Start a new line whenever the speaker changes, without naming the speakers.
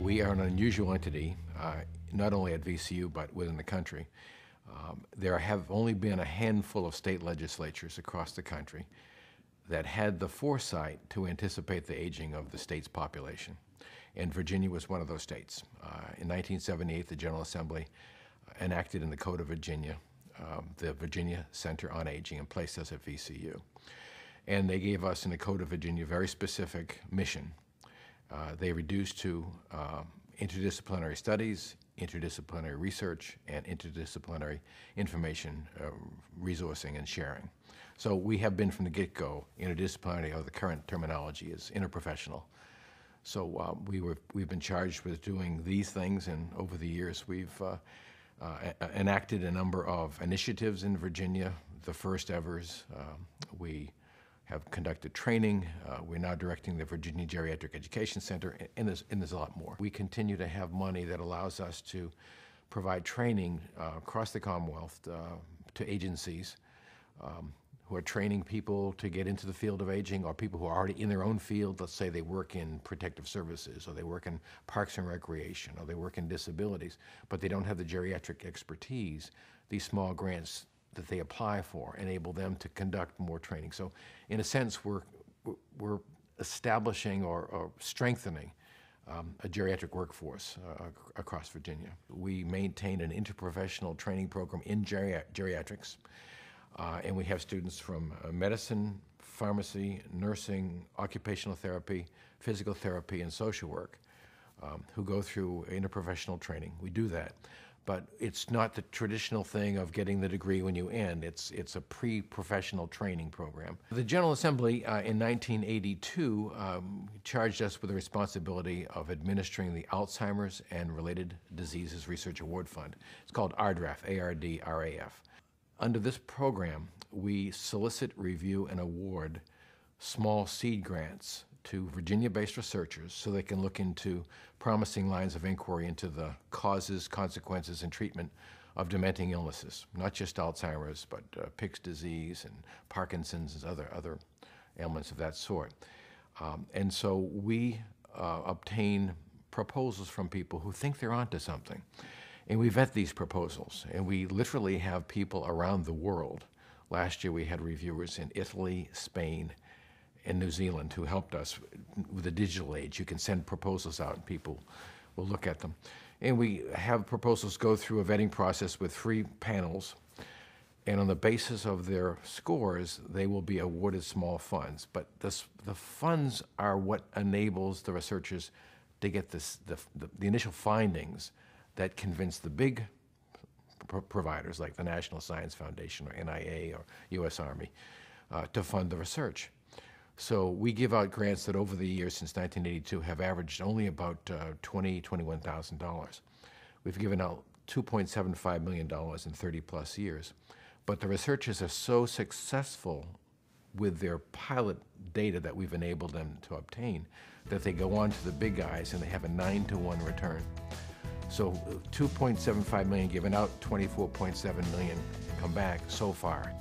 We are an unusual entity, not only at VCU, but within the country. There have only been a handful of state legislatures across the country that had the foresight to anticipate the aging of the state's population. And Virginia was one of those states. In 1978, the General Assembly enacted in the Code of Virginia the Virginia Center on Aging and placed us at VCU. And they gave us in the Code of Virginia a very specific mission. They reduced to interdisciplinary studies, interdisciplinary research, and interdisciplinary information resourcing and sharing. So we have been from the get-go interdisciplinary, or the current terminology is interprofessional. So we've been charged with doing these things, and over the years we've enacted a number of initiatives in Virginia, the first evers. We have conducted training. We're now directing the Virginia Geriatric Education Center, and there's a lot more. We continue to have money that allows us to provide training across the Commonwealth to agencies who are training people to get into the field of aging, or people who are already in their own field. Let's say they work in protective services, or they work in parks and recreation, or they work in disabilities, but they don't have the geriatric expertise. These small grants that they apply for enable them to conduct more training. So in a sense, we're establishing or strengthening a geriatric workforce across Virginia. We maintain an interprofessional training program in geriatrics, and we have students from medicine, pharmacy, nursing, occupational therapy, physical therapy, and social work who go through interprofessional training. We do that. But it's not the traditional thing of getting the degree when you end. It's a pre-professional training program. The General Assembly in 1982 charged us with the responsibility of administering the Alzheimer's and Related Diseases Research Award Fund. It's called ARDRAF, A-R-D-R-A-F. Under this program, we solicit, review, and award small seed grants to Virginia-based researchers so they can look into promising lines of inquiry into the causes, consequences, and treatment of dementing illnesses, not just Alzheimer's, but Pick's disease and Parkinson's and other ailments of that sort. And so we obtain proposals from people who think they're onto something. And we vet these proposals, and we literally have people around the world. Last year we had reviewers in Italy, Spain, and New Zealand who helped us with the digital age. You can send proposals out and people will look at them. And we have proposals go through a vetting process with 3 panels, and on the basis of their scores, they will be awarded small funds. But the funds are what enables the researchers to get the initial findings that convince the big providers like the National Science Foundation or NIA or U.S. Army to fund the research. So we give out grants that over the years since 1982 have averaged only about $21,000. We've given out $2.75 million in 30+ years. But the researchers are so successful with their pilot data that we've enabled them to obtain that they go on to the big guys and they have a 9-to-1 return. So $2.75 million given out, $24.7 million come back so far.